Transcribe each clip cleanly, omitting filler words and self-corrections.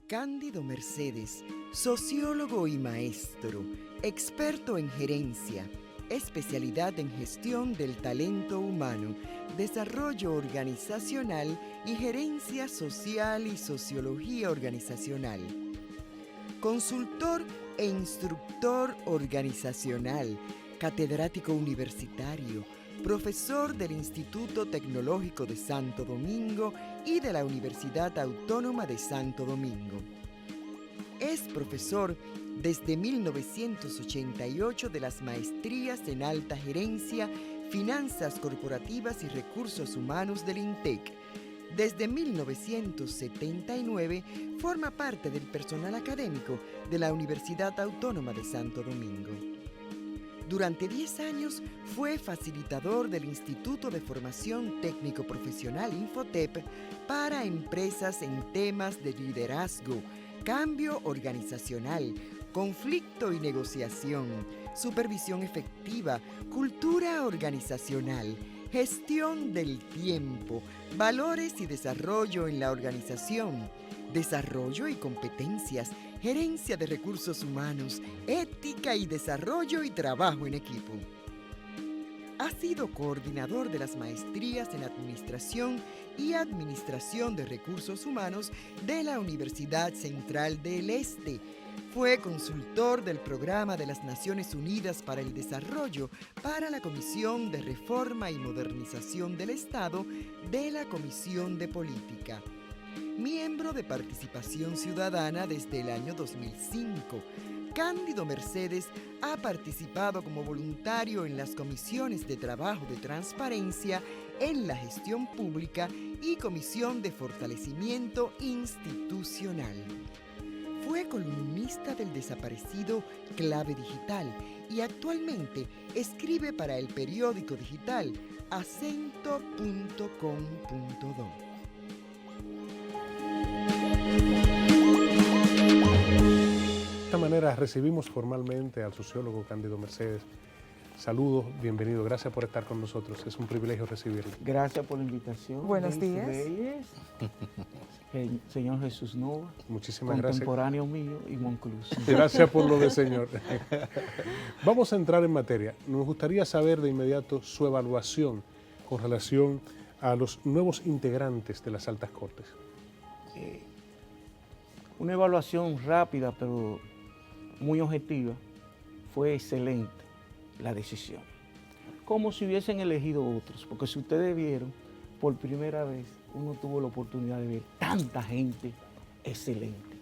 Cándido Mercedes, sociólogo y maestro, experto en gerencia, especialidad en gestión del talento humano, desarrollo organizacional y gerencia social y sociología organizacional. Consultor e instructor organizacional, catedrático universitario, profesor del Instituto Tecnológico de Santo Domingo y de la Universidad Autónoma de Santo Domingo. Es profesor desde 1988 de las maestrías en alta gerencia, finanzas corporativas y recursos humanos del INTEC. Desde 1979 forma parte del personal académico de la Universidad Autónoma de Santo Domingo. Durante 10 años fue facilitador del Instituto de Formación Técnico Profesional Infotep para empresas en temas de liderazgo, cambio organizacional, conflicto y negociación, supervisión efectiva, cultura organizacional, gestión del tiempo, valores y desarrollo en la organización, desarrollo y competencias, gerencia de recursos humanos, ética y desarrollo y trabajo en equipo. Ha sido coordinador de las maestrías en Administración y Administración de Recursos Humanos de la Universidad Central del Este. Fue consultor del Programa de las Naciones Unidas para el Desarrollo para la Comisión de Reforma y Modernización del Estado de la Comisión de Política. Miembro de Participación Ciudadana desde el año 2005. Cándido Mercedes ha participado como voluntario en las comisiones de trabajo de transparencia en la gestión pública y comisión de fortalecimiento institucional. Fue columnista del desaparecido Clave Digital y actualmente escribe para el periódico digital acento.com.do. De esta manera recibimos formalmente al sociólogo Cándido Mercedes. Saludos, bienvenido, gracias por estar con nosotros, es un privilegio recibirlo. Gracias por la invitación. Buenos días. Reyes, el señor Jesús Nova, Muchísimas gracias. contemporáneo mío y Monclús. Gracias por lo de señor. Vamos a entrar en materia. Nos gustaría saber de inmediato su evaluación con relación a los nuevos integrantes de las altas cortes. Una evaluación rápida, pero muy objetiva, fue excelente la decisión. Como si hubiesen elegido otros, porque si ustedes vieron, por primera vez uno tuvo la oportunidad de ver tanta gente excelente.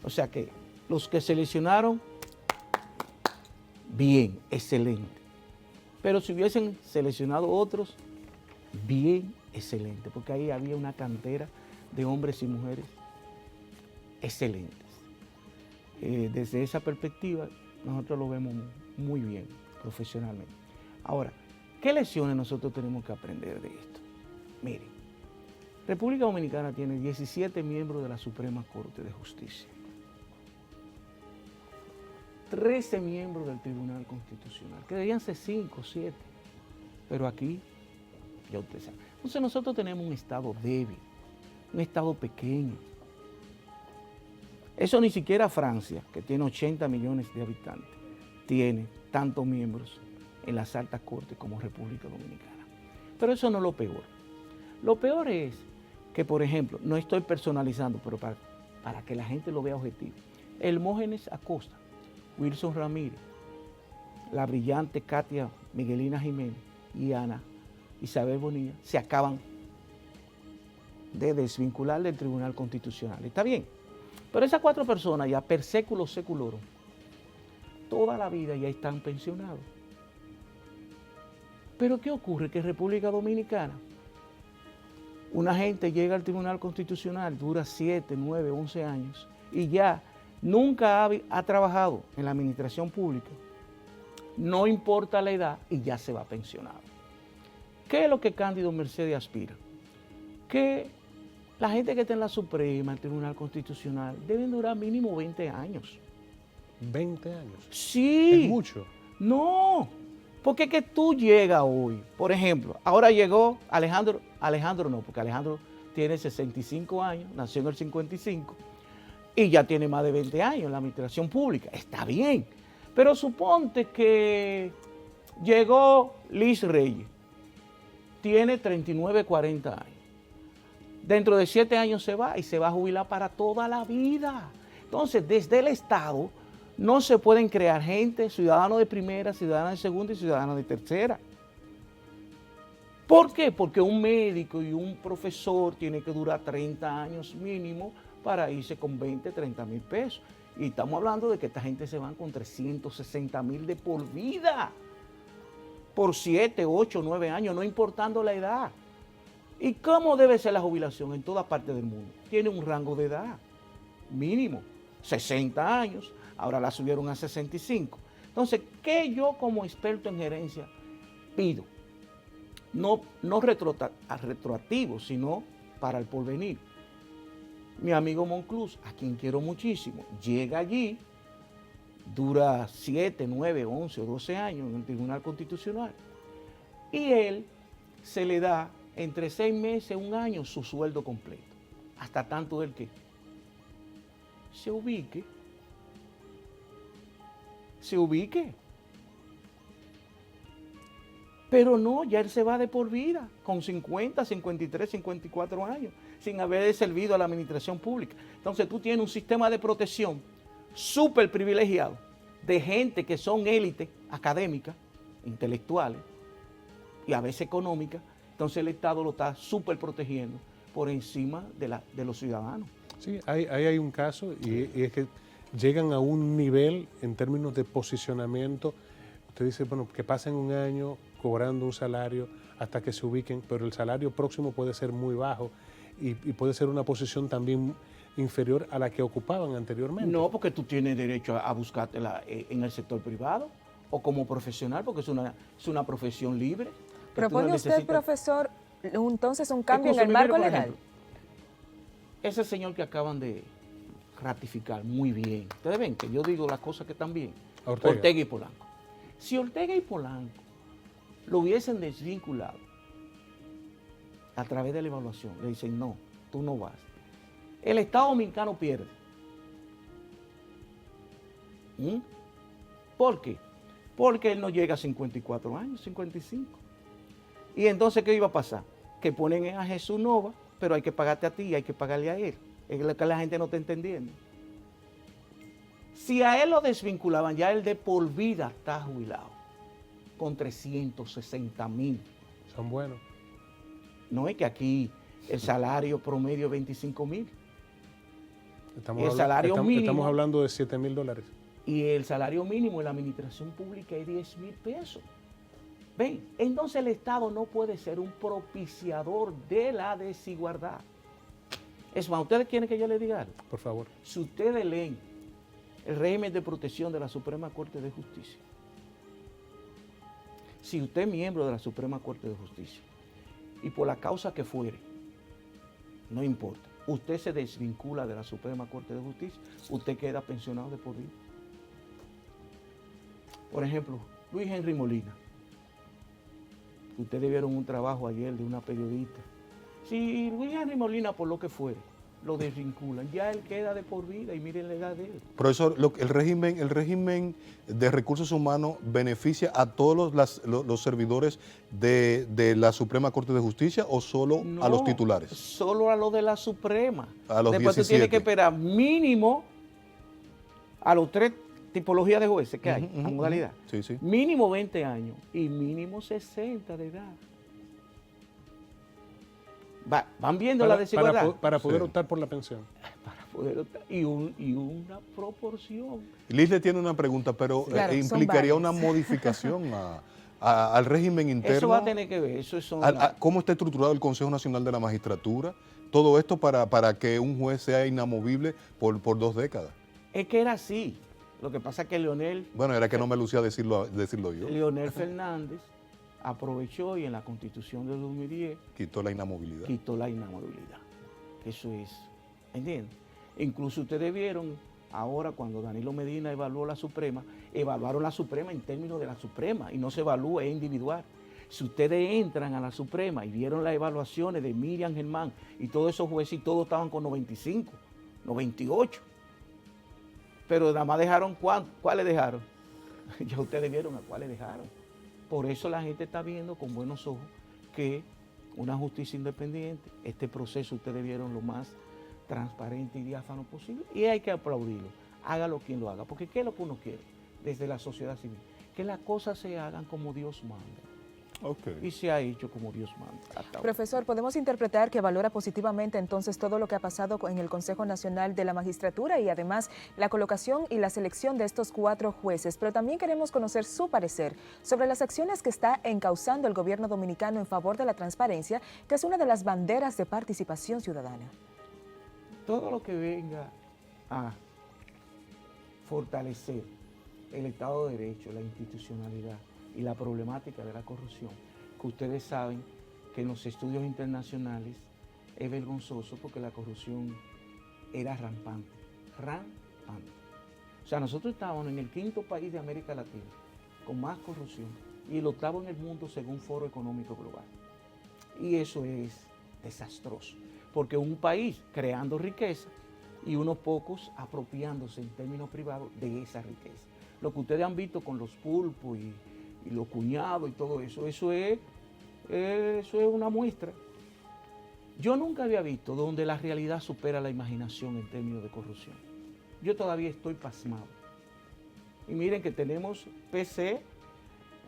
O sea que los que seleccionaron, bien, excelente. Pero si hubiesen seleccionado otros, bien, excelente, porque ahí había una cantera de hombres y mujeres excelentes. Desde esa perspectiva, nosotros lo vemos muy bien profesionalmente. Ahora, ¿qué lecciones nosotros tenemos que aprender de esto? Miren, República Dominicana tiene 17 miembros de la Suprema Corte de Justicia, 13 miembros del Tribunal Constitucional, que deberían ser 5 o 7, pero aquí, ya ustedes saben. Entonces nosotros tenemos un Estado débil, un Estado pequeño. Eso ni siquiera Francia, que tiene 80 millones de habitantes, tiene tantos miembros en las altas cortes como República Dominicana. Pero eso no es lo peor. Lo peor es que, por ejemplo, no estoy personalizando, pero para que la gente lo vea objetivo, Hermógenes Acosta, Wilson Ramírez, la brillante Katia Miguelina Jiménez y Ana Isabel Bonilla se acaban de desvincular del Tribunal Constitucional. ¿Está bien? Pero esas 4 personas ya per século seculorum, toda la vida ya están pensionados. Pero ¿qué ocurre? Que en República Dominicana una gente llega al Tribunal Constitucional, dura 7, 9, 11 años y ya nunca ha trabajado en la administración pública, no importa la edad y ya se va pensionado. ¿Qué es lo que Cándido Mercedes aspira? Que la gente que está en la Suprema, el Tribunal Constitucional, deben durar mínimo 20 años. 20 años. Sí. Es mucho. No, porque es que tú llegas hoy, por ejemplo, ahora llegó Alejandro no, porque Alejandro tiene 65 años, nació en el 55, y ya tiene más de 20 años en la administración pública. Está bien. Pero suponte que llegó Liz Reyes, tiene 39, 40 años. Dentro de 7 años se va y se va a jubilar para toda la vida. Entonces, desde el Estado no se pueden crear gente, ciudadanos de primera, ciudadanos de segunda y ciudadanos de tercera. ¿Por qué? Porque un médico y un profesor tiene que durar 30 años mínimo para irse con 20, 30 mil pesos. Y estamos hablando de que esta gente se van con 360,000 de por vida. Por 7, 8, 9 años, no importando la edad. ¿Y cómo debe ser la jubilación en toda parte del mundo? Tiene un rango de edad mínimo, 60 años, ahora la subieron a 65. Entonces, ¿qué yo como experto en gerencia pido? No retroactivo, sino para el porvenir. Mi amigo Monclús, a quien quiero muchísimo, llega allí, dura 7, 9, 11 o 12 años en el Tribunal Constitucional y él se le da entre 6 meses, 1 año, su sueldo completo, hasta tanto él que se ubique. Pero no, ya él se va de por vida, con 50, 53, 54 años, sin haber servido a la administración pública. Entonces tú tienes un sistema de protección súper privilegiado de gente que son élites académicas, intelectuales y a veces económicas. Entonces el Estado lo está súper protegiendo por encima de los ciudadanos. Sí, ahí hay un caso y es que llegan a un nivel en términos de posicionamiento. Usted dice, bueno, que pasen 1 año cobrando un salario hasta que se ubiquen, pero el salario próximo puede ser muy bajo y puede ser una posición también inferior a la que ocupaban anteriormente. No, porque tú tienes derecho a buscártela en el sector privado o como profesional, porque es una profesión libre. ¿Propone usted, profesor, entonces un cambio en el marco legal? Ejemplo, ese señor que acaban de ratificar, muy bien. Ustedes ven que yo digo las cosas que están bien. Ortega y Polanco. Si Ortega y Polanco lo hubiesen desvinculado a través de la evaluación, le dicen, no, tú no vas. El Estado Dominicano pierde. ¿Por qué? Porque él no llega a 54 años, 55. Y entonces, ¿qué iba a pasar? Que ponen a Jesús Nova, pero hay que pagarte a ti y hay que pagarle a él. Es lo que la gente no está entendiendo. Si a él lo desvinculaban, ya él de por vida está jubilado, con 360,000. Son buenos. No es que aquí el salario promedio es 25,000. Estamos hablando de $7,000. Y el salario mínimo en la administración pública es 10,000 pesos. Ven, entonces el Estado no puede ser un propiciador de la desigualdad. Es más, ¿ustedes quieren que yo les diga algo? Por favor. Si ustedes leen el régimen de protección de la Suprema Corte de Justicia, si usted es miembro de la Suprema Corte de Justicia y por la causa que fuere, no importa, usted se desvincula de la Suprema Corte de Justicia, usted queda pensionado de por vida. Por ejemplo, Luis Henry Molina. Ustedes vieron un trabajo ayer de una periodista. Si Luis Henry Molina, por lo que fuere, lo desvinculan, ya él queda de por vida y miren la edad de él. Profesor, el régimen de recursos humanos beneficia a todos los servidores de la Suprema Corte de Justicia o solo a los titulares? Solo a los de la Suprema. A los Después 17. Tú tienes que esperar mínimo a los 3 tipologías de jueces que hay, a modalidad. Sí, sí. Mínimo 20 años y mínimo 60 de edad. ¿Van viendo la desigualdad? Para poder optar por la pensión. Para poder optar. Y una proporción. Liz le tiene una pregunta, pero claro, implicaría una modificación al régimen interno. Eso va a tener que ver. ¿Cómo está estructurado el Consejo Nacional de la Magistratura? Todo esto para que un juez sea inamovible por 2 décadas. Es que era así. Lo que pasa es que Leonel... Bueno, era que no me lucía decirlo yo. Leonel Fernández aprovechó y en la Constitución de 2010... Quitó la inamovilidad. Eso es, ¿entiendes? Incluso ustedes vieron ahora cuando Danilo Medina evaluó la Suprema, evaluaron la Suprema en términos de la Suprema y no se evalúa, es individual. Si ustedes entran a la Suprema y vieron las evaluaciones de Miriam Germán y todos esos jueces y todos estaban con 95, 98. Pero nada más dejaron, ¿cuáles dejaron? Ya ustedes vieron a cuáles dejaron. Por eso la gente está viendo con buenos ojos que una justicia independiente, este proceso ustedes vieron lo más transparente y diáfano posible, y hay que aplaudirlo, hágalo quien lo haga, porque ¿qué es lo que uno quiere desde la sociedad civil? Que las cosas se hagan como Dios manda. Okay. Y se ha hecho como Dios manda. Profesor, ¿podemos interpretar que valora positivamente entonces todo lo que ha pasado en el Consejo Nacional de la Magistratura y además la colocación y la selección de estos 4 jueces? Pero también queremos conocer su parecer sobre las acciones que está encauzando el gobierno dominicano en favor de la transparencia, que es una de las banderas de participación ciudadana. Todo lo que venga a fortalecer el Estado de Derecho, la institucionalidad y la problemática de la corrupción, que ustedes saben que en los estudios internacionales es vergonzoso porque la corrupción era rampante. O sea, nosotros estábamos en el 5º país de América Latina con más corrupción y el 8º en el mundo según Foro Económico Global. Y eso es desastroso, porque un país creando riqueza y unos pocos apropiándose en términos privados de esa riqueza. Lo que ustedes han visto con los pulpos y los cuñados y todo eso, eso es una muestra. Yo nunca había visto donde la realidad supera la imaginación en términos de corrupción. Yo todavía estoy pasmado. Y miren que tenemos PC,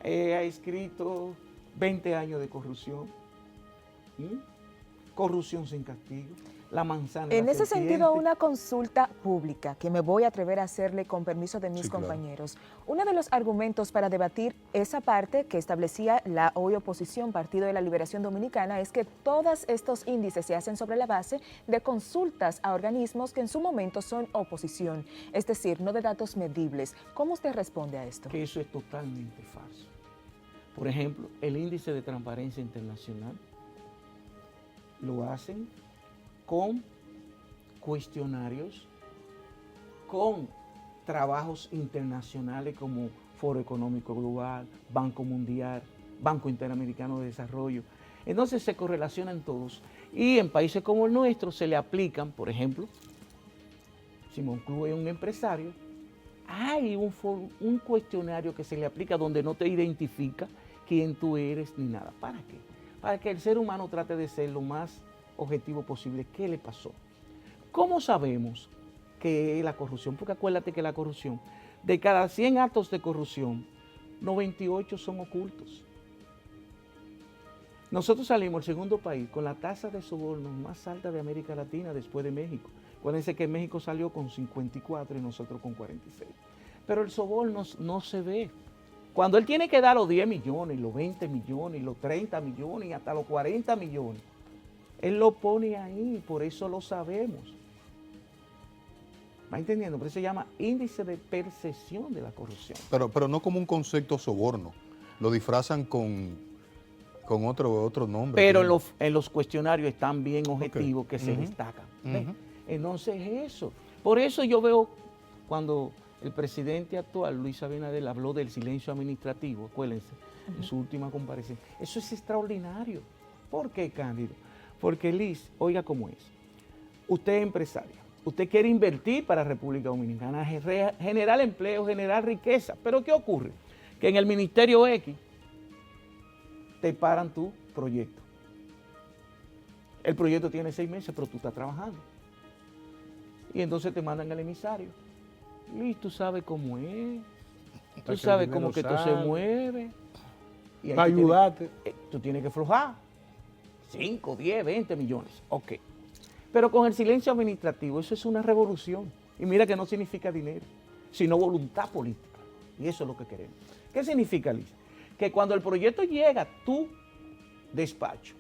ha escrito 20 años de corrupción. Corrupción sin castigo. La manzana. En ese sentido, una consulta pública que me voy a atrever a hacerle con permiso de mis Sí, claro. compañeros. Uno de los argumentos para debatir esa parte que establecía la hoy oposición Partido de la Liberación Dominicana es que todos estos índices se hacen sobre la base de consultas a organismos que en su momento son oposición, es decir, no de datos medibles. ¿Cómo usted responde a esto? Que eso es totalmente falso. Por ejemplo, el índice de transparencia internacional lo hacen con cuestionarios, con trabajos internacionales como Foro Económico Global, Banco Mundial, Banco Interamericano de Desarrollo. Entonces se correlacionan todos y en países como el nuestro se le aplican, por ejemplo, si me incluye un empresario, hay un cuestionario que se le aplica donde no te identifica quién tú eres ni nada. ¿Para qué? Para que el ser humano trate de ser lo más objetivo posible. ¿Qué le pasó? ¿Cómo sabemos que la corrupción? Porque acuérdate que la corrupción, de cada 100 actos de corrupción, 98 son ocultos. Nosotros salimos el segundo país con la tasa de soborno más alta de América Latina después de México. Acuérdense que México salió con 54 y nosotros con 46. Pero el soborno no se ve. Cuando él tiene que dar los 10 millones, los 20 millones, los 30 millones y hasta los 40 millones, él lo pone ahí, por eso lo sabemos. ¿Va entendiendo? Por eso se llama índice de percepción de la corrupción. Pero no como un concepto soborno. Lo disfrazan con otro nombre. Pero en los cuestionarios están bien objetivos que se destacan. ¿Ves? Entonces eso. Por eso yo veo cuando el presidente actual, Luis Abinader, habló del silencio administrativo, acuérdense, en su última comparecencia. Eso es extraordinario. ¿Por qué, Cándido? Porque Liz, oiga cómo es. Usted es empresaria. Usted quiere invertir para República Dominicana, generar empleo, generar riqueza. Pero ¿qué ocurre? Que en el Ministerio X te paran tu proyecto. El proyecto tiene 6 meses, pero tú estás trabajando. Y entonces te mandan al emisario. Liz, tú sabes cómo es. Tú sabes cómo que esto se mueve. Y para ayudarte. Tú tienes que aflojar. 5, 10, 20 millones. Ok. Pero con el silencio administrativo, eso es una revolución. Y mira que no significa dinero, sino voluntad política. Y eso es lo que queremos. ¿Qué significa, Liz? Que cuando el proyecto llega a tu despacho,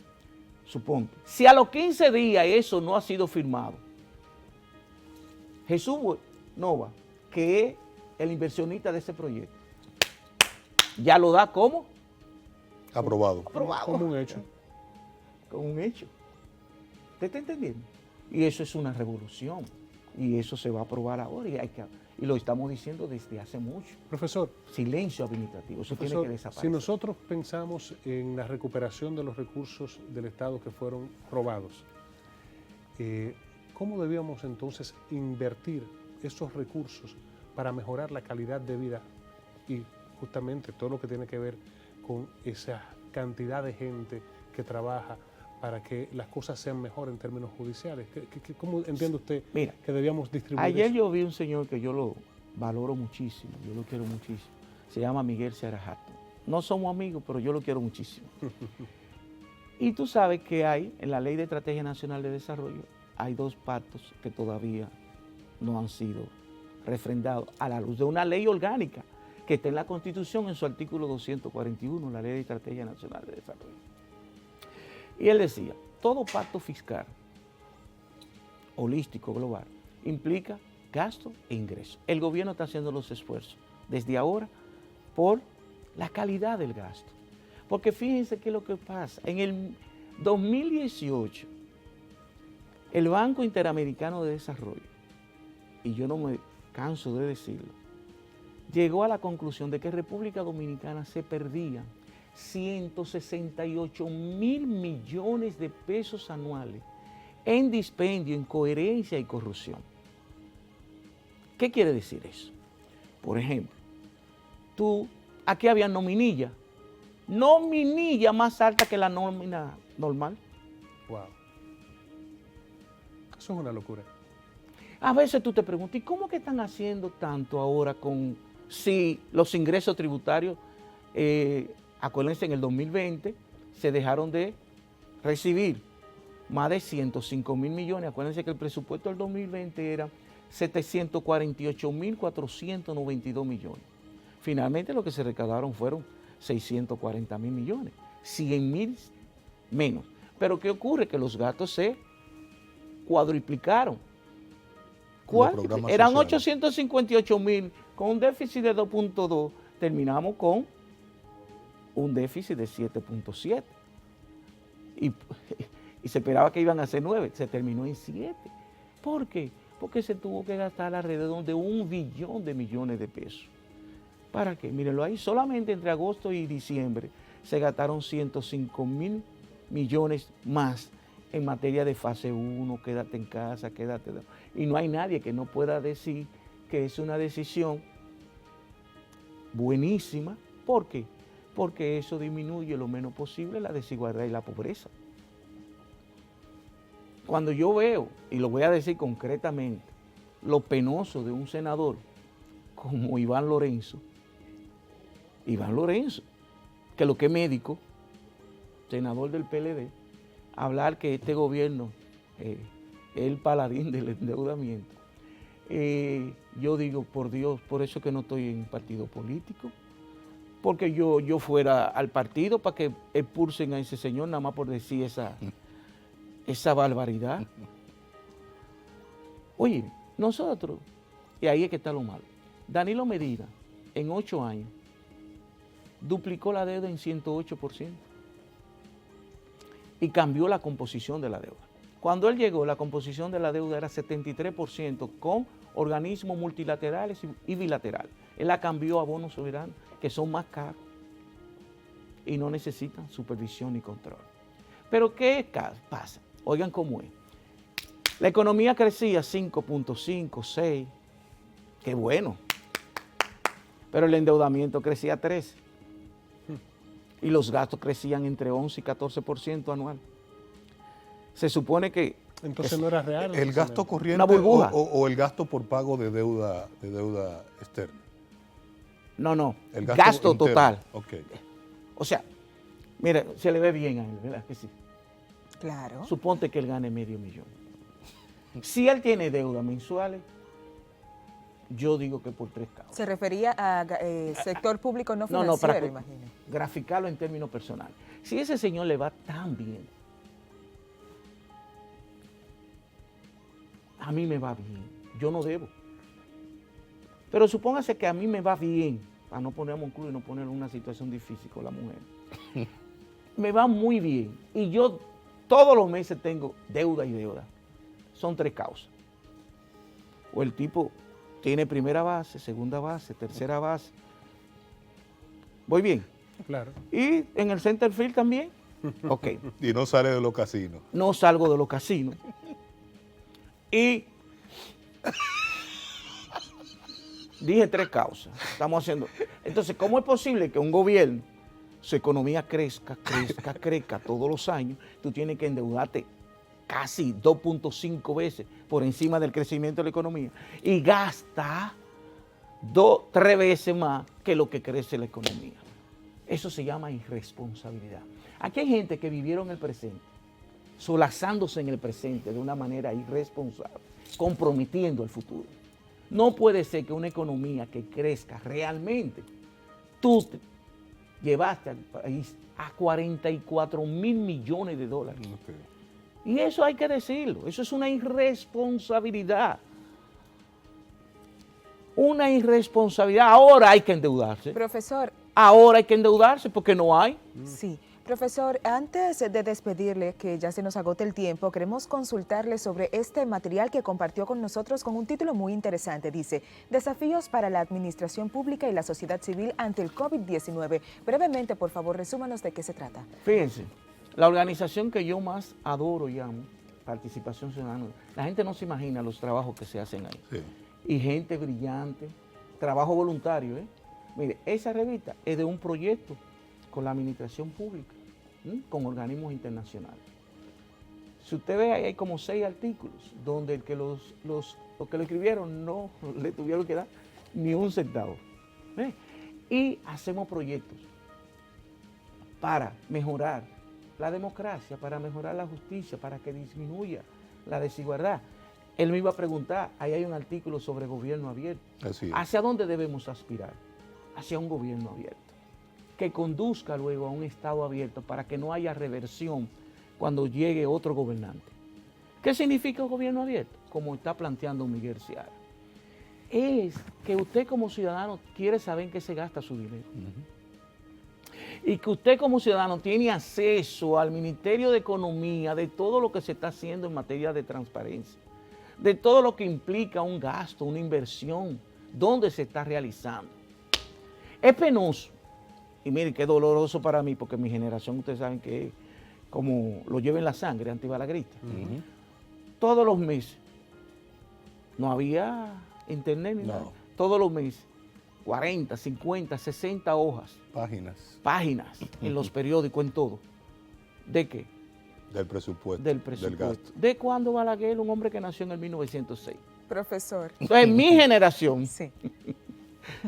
suponte, si a los 15 días eso no ha sido firmado, Jesús Nova, que es el inversionista de ese proyecto, ya lo da como Aprobado. aprobado. Como un hecho. Como un hecho. ¿Usted está entendiendo? Y eso es una revolución. Y eso se va a aprobar ahora y lo estamos diciendo desde hace mucho. Profesor, Silencio administrativo, eso tiene que desaparecer. si nosotros pensamos en la recuperación de los recursos del Estado que fueron robados, ¿cómo debíamos entonces invertir esos recursos para mejorar la calidad de vida y justamente todo lo que tiene que ver con esa cantidad de gente que trabaja para que las cosas sean mejor en términos judiciales? ¿Cómo entiende usted Mira, que debíamos distribuir ayer eso? yo vi un señor que yo lo valoro muchísimo, yo lo quiero muchísimo. Se llama Miguel Sarajato. No somos amigos, pero yo lo quiero muchísimo. Y tú sabes que hay, en la Ley de Estrategia Nacional de Desarrollo, hay 2 pactos que todavía no han sido refrendados a la luz de una ley orgánica que está en la Constitución en su artículo 241, la Ley de Estrategia Nacional de Desarrollo. Y él decía, todo pacto fiscal holístico global implica gasto e ingreso. El gobierno está haciendo los esfuerzos desde ahora por la calidad del gasto. Porque fíjense qué es lo que pasa. En el 2018, el Banco Interamericano de Desarrollo, y yo no me canso de decirlo, llegó a la conclusión de que en República Dominicana se perdían 168.000 millones de pesos anuales en dispendio, incoherencia y corrupción. ¿Qué quiere decir eso? Por ejemplo, aquí había nominilla más alta que la nómina normal. Wow. Eso es una locura. A veces tú te preguntas, ¿y cómo que están haciendo tanto ahora si los ingresos tributarios, acuérdense, en el 2020 se dejaron de recibir más de 105.000 millones, acuérdense que el presupuesto del 2020 era 748.492 millones. Finalmente lo que se recaudaron fueron 640.000 millones, 100.000 menos. Pero ¿qué ocurre? Que los gastos se cuadruplicaron. Eran 858.000, con un déficit de 2.2, terminamos con un déficit de 7.7. Y se esperaba que iban a ser 9, se terminó en 7. ¿Por qué? Porque se tuvo que gastar alrededor de 1 billón de millones de pesos. ¿Para qué? Mírenlo ahí, solamente entre agosto y diciembre se gastaron 105.000 millones más en materia de fase 1, quédate en casa, quédate. Y no hay nadie que no pueda decir que es una decisión buenísima. ¿Por qué? Porque eso disminuye lo menos posible la desigualdad y la pobreza. Cuando yo veo, y lo voy a decir concretamente, lo penoso de un senador como Iván Lorenzo, que lo que es médico, senador del PLD, hablar que este gobierno es el paladín del endeudamiento. Yo digo, por Dios, por eso que no estoy en partido político, porque yo fuera al partido para que expulsen a ese señor nada más por decir esa barbaridad. Oye, nosotros, y ahí es que está lo malo, Danilo Medina, en 8 años, duplicó la deuda en 108% y cambió la composición de la deuda. Cuando él llegó, la composición de la deuda era 73% con organismos multilaterales y bilaterales. Él la cambió a bonos soberanos, que son más caros y no necesitan supervisión ni control. Pero ¿qué pasa? Oigan cómo es. La economía crecía 5.5, 6, qué bueno. Pero el endeudamiento crecía 13. Y los gastos crecían entre 11 y 14% anual. Se supone que... Entonces no era real. ¿El gasto corriente Una burbuja. o el gasto por pago de deuda externa? No, El gasto interno. total. Okay. O sea, mira, se le ve bien a él, ¿verdad que sí? Claro. Suponte que él gane $500,000. Si él tiene deudas mensuales, yo digo que por 3 causas. Se refería a sector público no financiero, para imagino. graficarlo en términos personales. Si ese señor le va tan bien, a mí me va bien, yo no debo. Pero supóngase que a mí me va bien, para no ponerme un club y no ponerlo en una situación difícil con la mujer. Me va muy bien y yo todos los meses tengo deuda y deuda. Son 3 causas. O el tipo tiene primera base, segunda base, tercera base. ¿Voy bien? Claro. Y en el center field también. Ok. Y no sale de los casinos. No salgo de los casinos. Y Dije 3 causas. Estamos haciendo. Entonces, ¿cómo es posible que un gobierno, su economía crezca todos los años? Tú tienes que endeudarte casi 2.5 veces por encima del crecimiento de la economía y gasta 2-3 veces más que lo que crece la economía. Eso se llama irresponsabilidad. Aquí hay gente que vivieron el presente, solazándose en el presente de una manera irresponsable, comprometiendo el futuro. No puede ser que una economía que crezca realmente, tú llevaste al país a 44 mil millones de dólares. Ok. Y eso hay que decirlo, eso es una irresponsabilidad. Una irresponsabilidad. Ahora hay que endeudarse. Profesor, Ahora hay que endeudarse porque no hay. sí. Profesor, antes de despedirle, que ya se nos agota el tiempo, queremos consultarle sobre este material que compartió con nosotros con un título muy interesante. Dice, Desafíos para la Administración Pública y la Sociedad Civil ante el COVID-19. Brevemente, por favor, resúmanos de qué se trata. Fíjense, la organización que yo más adoro y amo, Participación Ciudadana, la gente no se imagina los trabajos que se hacen ahí. Sí. Y gente brillante, trabajo voluntario. Mire, esa revista es de un proyecto con la administración pública, con organismos internacionales. Si usted ve, ahí hay como 6 artículos donde el que los que lo escribieron no le tuvieron que dar ni un centavo. ¿Ve? Y hacemos proyectos para mejorar la democracia, para mejorar la justicia, para que disminuya la desigualdad. Él me iba a preguntar, ahí hay un artículo sobre gobierno abierto. Así es. ¿Hacia dónde debemos aspirar? Hacia un gobierno abierto, que conduzca luego a un Estado abierto para que no haya reversión cuando llegue otro gobernante. ¿Qué significa un gobierno abierto? Como está planteando Miguel Seara. Es que usted como ciudadano quiere saber en qué se gasta su dinero. Y que usted como ciudadano tiene acceso al Ministerio de Economía de todo lo que se está haciendo en materia de transparencia, de todo lo que implica un gasto, una inversión, dónde se está realizando. Es penoso, y mire qué doloroso para mí, porque mi generación, ustedes saben que es como lo lleva en la sangre, antibalagrista. Todos los meses, no había internet ni nada, todos los meses, 40, 50, 60 hojas, páginas en los periódicos, en todo. ¿De qué? Del presupuesto. Del presupuesto. Del gasto. ¿De cuándo Balaguer, un hombre que nació en el 1906? Profesor. Entonces, mi generación, Sí.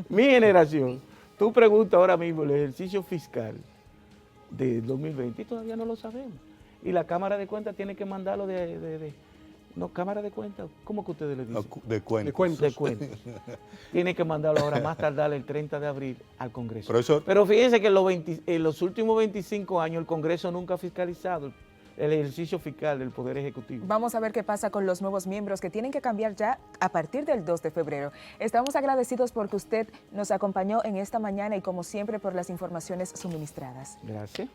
mi generación, tú preguntas ahora mismo el ejercicio fiscal de 2020 y todavía no lo sabemos. Y la Cámara de Cuentas tiene que mandarlo no, Cámara de Cuentas, ¿cómo que ustedes le dicen? De cuentos. De cuentos. De cuentas. Tiene que mandarlo ahora, más tardar el 30 de abril al Congreso. Profesor. Pero fíjense que en los últimos 25 años el Congreso nunca ha fiscalizado el ejercicio fiscal del Poder Ejecutivo. Vamos a ver qué pasa con los nuevos miembros que tienen que cambiar ya a partir del 2 de febrero. Estamos agradecidos porque usted nos acompañó en esta mañana y como siempre por las informaciones suministradas. Gracias.